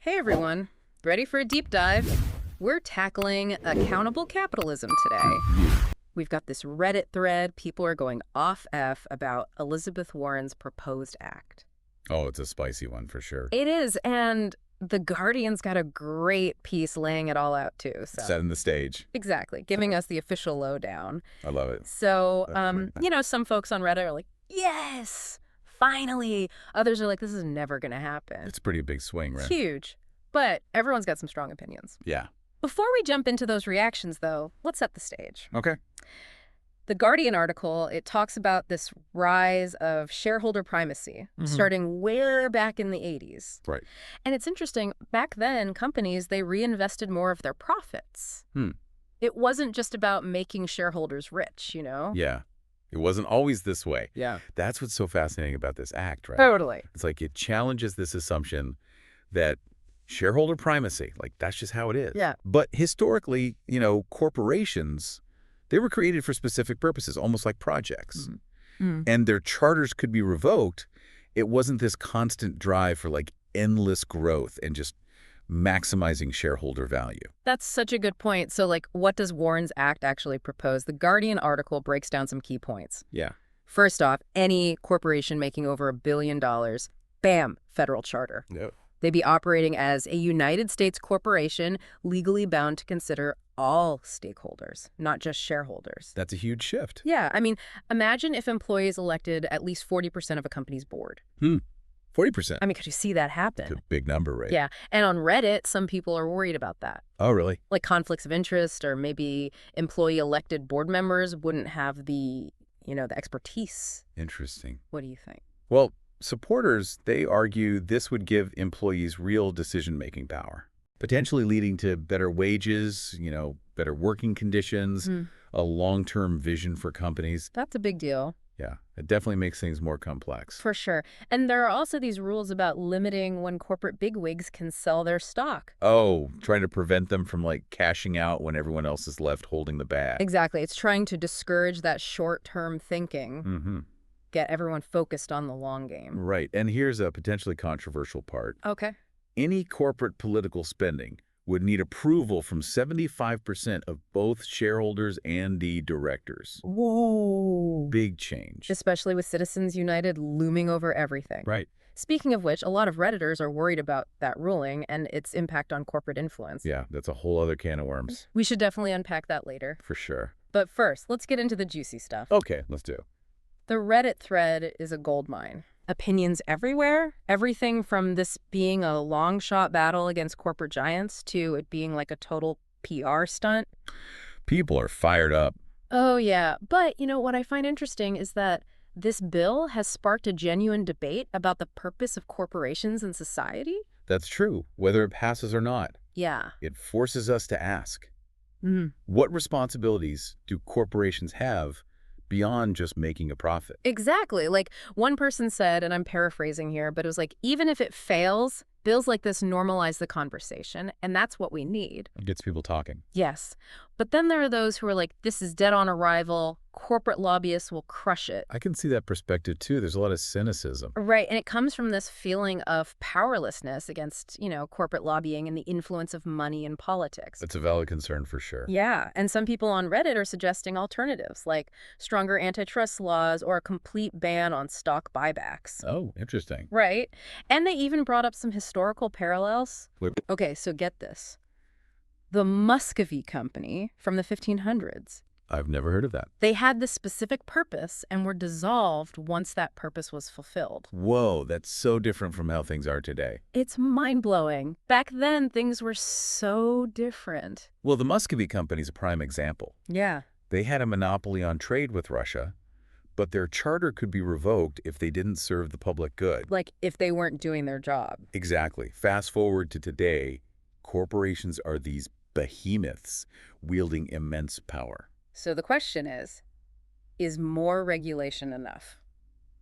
Hey everyone, ready for a deep dive? We're tackling accountable capitalism today. We've got this Reddit thread. People are going off F about Elizabeth Warren's proposed act. Oh, it's a spicy one for sure. It is, and The Guardian's got a great piece laying it all out too. So Setting the stage. exactly, giving us the official lowdown. I love it. So, That's some folks on Reddit are like, yes, finally. Others are like, this is never going to happen. It's a pretty big swing, It's right? huge. But everyone's got some strong opinions. Yeah. Before we jump into those reactions, though, let's set the stage. Okay. The Guardian article, it talks about this rise of shareholder primacy, starting way back in the 80s. Right. And it's interesting, back then, companies, they reinvested more of their profits. It wasn't just about making shareholders rich, you know? Yeah. It wasn't always this way. Yeah. That's what's so fascinating about this act, right? Totally. It's like it challenges this assumption that shareholder primacy, like that's just how it is. Yeah. But historically, corporations, they were created for specific purposes, almost like projects. And their charters could be revoked. It wasn't this constant drive for like endless growth and just maximizing shareholder value. That's such a good point. So, what does Warren's Act actually propose? The Guardian article breaks down some key points. Yeah. First off, any corporation making over $1 billion, bam, federal charter. Yep. They'd be operating as a United States corporation, legally bound to consider all stakeholders, not just shareholders. That's a huge shift. Yeah, imagine if employees elected at least 40% of a company's board. 40%. Could you see that happen? It's a big number, right? Yeah, and on Reddit, some people are worried about that. Oh, really? Like conflicts of interest, or maybe employee-elected board members wouldn't have the expertise. Interesting. What do you think? Well, supporters, they argue this would give employees real decision-making power, potentially leading to better wages, better working conditions, a long-term vision for companies. That's a big deal. Yeah, it definitely makes things more complex. For sure. And there are also these rules about limiting when corporate bigwigs can sell their stock. Oh, trying to prevent them from cashing out when everyone else is left holding the bag. Exactly. It's trying to discourage that short-term thinking, get everyone focused on the long game. Right. And here's a potentially controversial part. Okay. Any corporate political spending would need approval from 75% of both shareholders and the directors. Whoa. Big change. Especially with Citizens United looming over everything. Right. Speaking of which, a lot of Redditors are worried about that ruling and its impact on corporate influence. Yeah, that's a whole other can of worms. We should definitely unpack that later. For sure. But first, let's get into the juicy stuff. Okay, let's do. The Reddit thread is a goldmine. Opinions everywhere. Everything from this being a long shot battle against corporate giants to it being like a total PR stunt. People are fired up. Oh, yeah. But, what I find interesting is that this bill has sparked a genuine debate about the purpose of corporations in society. That's true, whether it passes or not. Yeah. It forces us to ask, what responsibilities do corporations have beyond just making a profit? Exactly. One person said, and I'm paraphrasing here, but it was even if it fails, bills like this normalize the conversation, and that's what we need. It gets people talking. Yes. But then there are those who are like, this is dead on arrival. Corporate lobbyists will crush it. I can see that perspective, too. There's a lot of cynicism. Right. And it comes from this feeling of powerlessness against, corporate lobbying and the influence of money in politics. It's a valid concern for sure. Yeah. And some people on Reddit are suggesting alternatives like stronger antitrust laws or a complete ban on stock buybacks. Oh, interesting. Right. And they even brought up some historical parallels. Wait. Okay, so get this. The Muscovy Company from the 1500s. I've never heard of that. They had this specific purpose and were dissolved once that purpose was fulfilled. Whoa, that's so different from how things are today. It's mind-blowing. Back then, things were so different. Well, the Muscovy Company's a prime example. Yeah. They had a monopoly on trade with Russia, but their charter could be revoked if they didn't serve the public good. Like if they weren't doing their job. Exactly. Fast forward to today, corporations are these behemoths wielding immense power. So the question is more regulation enough?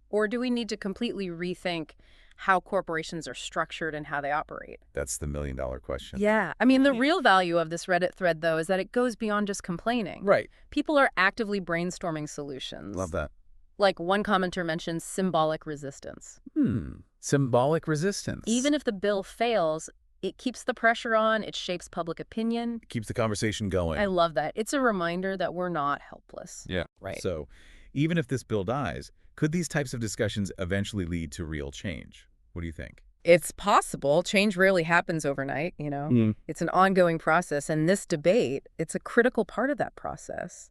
Or do we need to completely rethink how corporations are structured and how they operate? That's the million-dollar question. Yeah. The real value of this Reddit thread, though, is that it goes beyond just complaining. Right. People are actively brainstorming solutions. Love that. Like one commenter mentions symbolic resistance. Symbolic resistance. Even if the bill fails, It keeps the pressure on. It shapes public opinion. Keeps the conversation going. I love that. It's a reminder that we're not helpless. Yeah. Right. So even if this bill dies, could these types of discussions eventually lead to real change? What do you think? It's possible. Change rarely happens overnight, It's an ongoing process, and this debate, it's a critical part of that process.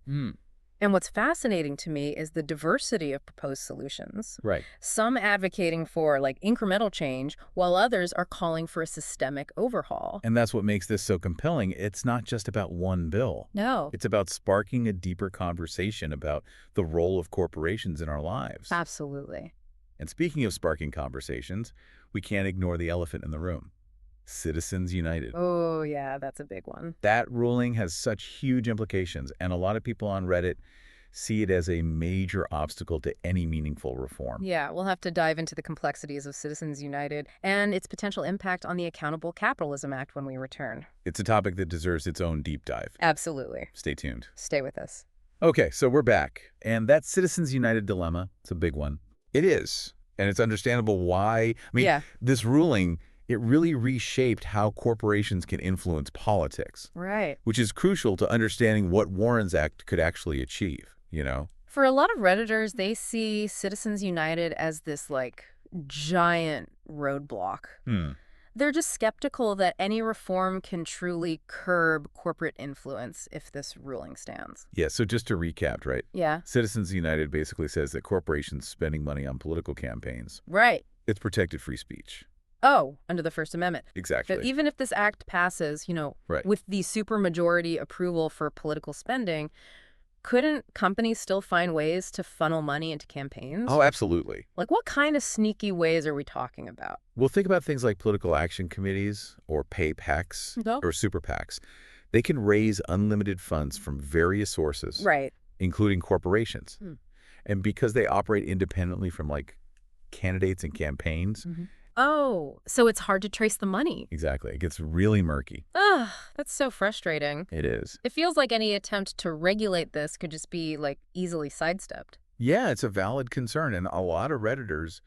And what's fascinating to me is the diversity of proposed solutions. Right. Some advocating for, incremental change, while others are calling for a systemic overhaul. And that's what makes this so compelling. It's not just about one bill. No. It's about sparking a deeper conversation about the role of corporations in our lives. Absolutely. And speaking of sparking conversations, we can't ignore the elephant in the room. Citizens United. Oh, yeah, that's a big one. That ruling has such huge implications, and a lot of people on Reddit see it as a major obstacle to any meaningful reform. Yeah, we'll have to dive into the complexities of Citizens United and its potential impact on the Accountable Capitalism Act when we return. It's a topic that deserves its own deep dive. Absolutely. Stay tuned. Stay with us. Okay, so we're back. And that Citizens United dilemma, it's a big one. It is. And it's understandable why. This ruling, it really reshaped how corporations can influence politics. Right. Which is crucial to understanding what Warren's Act could actually achieve, For a lot of Redditors, they see Citizens United as this, giant roadblock. They're just skeptical that any reform can truly curb corporate influence if this ruling stands. Yeah, so just to recap, right? Yeah. Citizens United basically says that corporations spending money on political campaigns, Right. it's protected free speech. Oh, under the First Amendment. Exactly. But even if this act passes, Right. with the supermajority approval for political spending, couldn't companies still find ways to funnel money into campaigns? Oh, absolutely. What kind of sneaky ways are we talking about? Well, think about things like political action committees or pay PACs or super PACs. They can raise unlimited funds from various sources, Right. including corporations. And because they operate independently from candidates and campaigns. Oh, so it's hard to trace the money. Exactly. It gets really murky. Ugh, that's so frustrating. It is. It feels like any attempt to regulate this could just be, easily sidestepped. Yeah, it's a valid concern. And a lot of Redditors,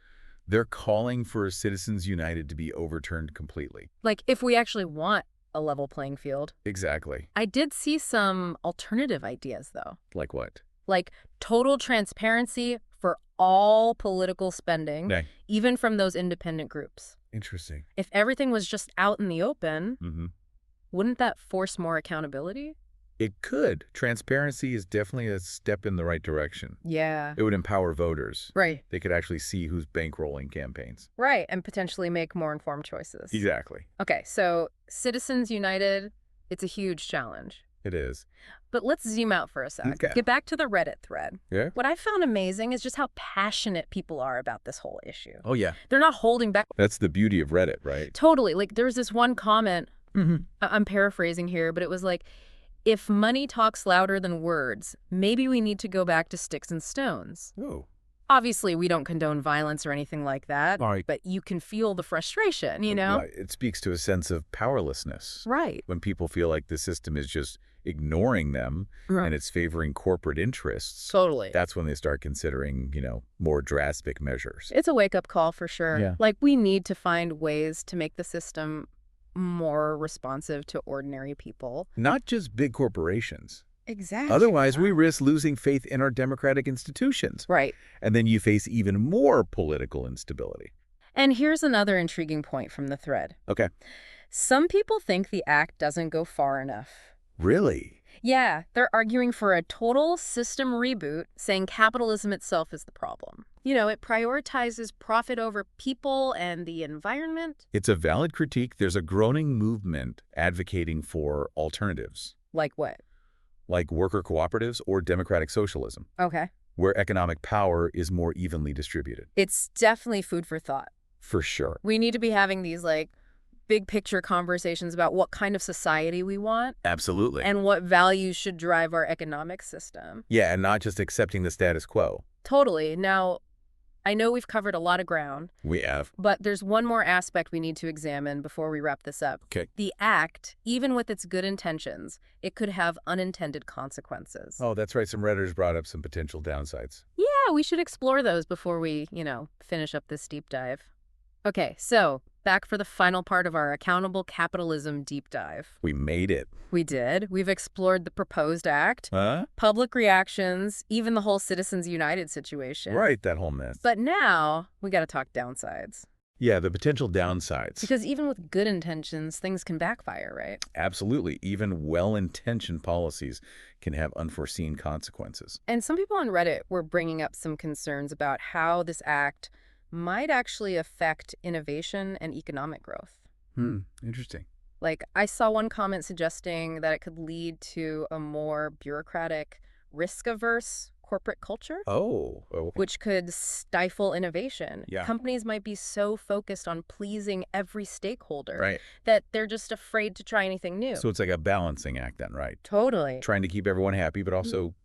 they're calling for Citizens United to be overturned completely. If we actually want a level playing field. Exactly. I did see some alternative ideas, though. Like what? Total transparency for all political spending, Nay. even from those independent groups. Interesting. If everything was just out in the open, wouldn't that force more accountability? It could. Transparency is definitely a step in the right direction. Yeah. It would empower voters. Right. They could actually see who's bankrolling campaigns. Right, and potentially make more informed choices. Exactly. Okay, so Citizens United, it's a huge challenge. It is. But let's zoom out for a sec. Okay. Get back to the Reddit thread. Yeah? What I found amazing is just how passionate people are about this whole issue. Oh, yeah. They're not holding back. That's the beauty of Reddit, right? Totally. There was this one comment, I'm paraphrasing here, but it was if money talks louder than words, maybe we need to go back to sticks and stones. Oh. Obviously, we don't condone violence or anything like that, Right. but you can feel the frustration, Right. It speaks to a sense of powerlessness. Right. When people feel like the system is just ignoring them and it's favoring corporate interests. Totally. That's when they start considering, more drastic measures. It's a wake-up call for sure. Yeah. We need to find ways to make the system more responsive to ordinary people. Not just big corporations. Exactly. Otherwise, we risk losing faith in our democratic institutions. Right. And then you face even more political instability. And here's another intriguing point from the thread. Okay. Some people think the act doesn't go far enough. Really? Yeah, they're arguing for a total system reboot, saying capitalism itself is the problem. It prioritizes profit over people and the environment. It's a valid critique. There's a growing movement advocating for alternatives. Like what? Like worker cooperatives or democratic socialism, Okay. where economic power is more evenly distributed. It's definitely food for thought. For sure. We need to be having these, big picture conversations about what kind of society we want. Absolutely. And what values should drive our economic system. Yeah, and not just accepting the status quo. Totally. Now, I know we've covered a lot of ground. We have. But there's one more aspect we need to examine before we wrap this up. Okay. The act, even with its good intentions, it could have unintended consequences. Oh, that's right. Some Redditors brought up some potential downsides. Yeah, we should explore those before we, finish up this deep dive. Okay, so back for the final part of our Accountable Capitalism deep dive. We made it. We did. We've explored the proposed act, Huh? public reactions, even the whole Citizens United situation. Right, that whole mess. But now we got to talk downsides. Yeah, the potential downsides. Because even with good intentions, things can backfire, right? Absolutely. Even well-intentioned policies can have unforeseen consequences. And some people on Reddit were bringing up some concerns about how this act might actually affect innovation and economic growth. Interesting. Like, I saw one comment suggesting that it could lead to a more bureaucratic, risk-averse corporate culture, Oh. which could stifle innovation. Yeah. Companies might be so focused on pleasing every stakeholder Right. that they're just afraid to try anything new. So it's like a balancing act then, right? Totally. Trying to keep everyone happy, but also,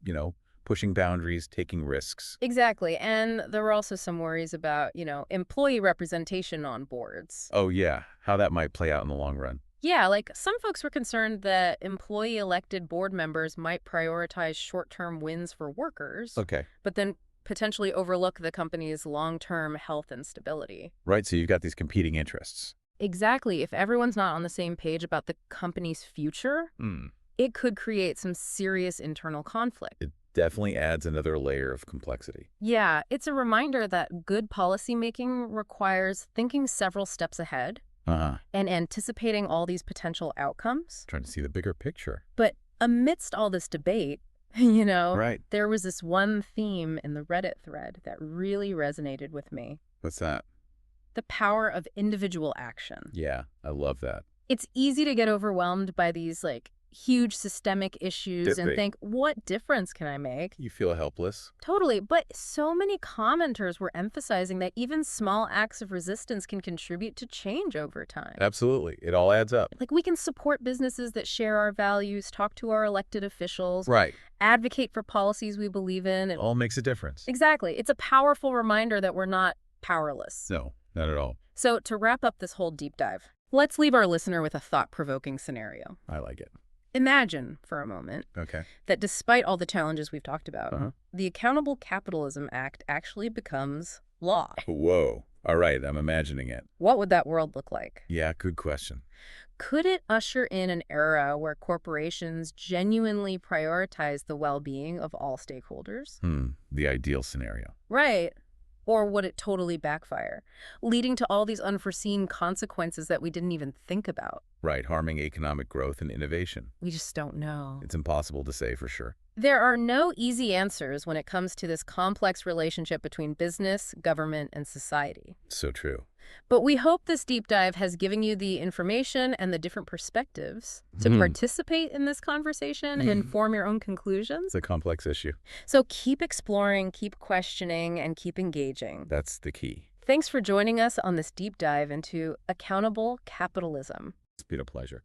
pushing boundaries, taking risks. Exactly. And there were also some worries about, employee representation on boards. Oh, yeah. How that might play out in the long run. Yeah, like some folks were concerned that employee-elected board members might prioritize short-term wins for workers, Okay. but then potentially overlook the company's long-term health and stability. Right, so you've got these competing interests. Exactly. If everyone's not on the same page about the company's future, it could create some serious internal conflict. It definitely adds another layer of complexity. Yeah, it's a reminder that good policymaking requires thinking several steps ahead and anticipating all these potential outcomes. Trying to see the bigger picture. But amidst all this debate, Right. there was this one theme in the Reddit thread that really resonated with me. What's that? The power of individual action. Yeah, I love that. It's easy to get overwhelmed by these, huge systemic issues and think, what difference can I make? You feel helpless. Totally. But so many commenters were emphasizing that even small acts of resistance can contribute to change over time. Absolutely. It all adds up. Like, we can support businesses that share our values, talk to our elected officials, Right. advocate for policies we believe in. It all makes a difference. Exactly. It's a powerful reminder that we're not powerless. No, not at all. So to wrap up this whole deep dive, let's leave our listener with a thought-provoking scenario. I like it. Imagine, for a moment, Okay. that despite all the challenges we've talked about, the Accountable Capitalism Act actually becomes law. Whoa. All right, I'm imagining it. What would that world look like? Yeah, good question. Could it usher in an era where corporations genuinely prioritize the well-being of all stakeholders? The ideal scenario. Right. Or would it totally backfire, leading to all these unforeseen consequences that we didn't even think about? Right, harming economic growth and innovation. We just don't know. It's impossible to say for sure. There are no easy answers when it comes to this complex relationship between business, government, and society. So true. But we hope this deep dive has given you the information and the different perspectives to participate in this conversation and form your own conclusions. It's a complex issue. So keep exploring, keep questioning, and keep engaging. That's the key. Thanks for joining us on this deep dive into accountable capitalism. It's been a pleasure.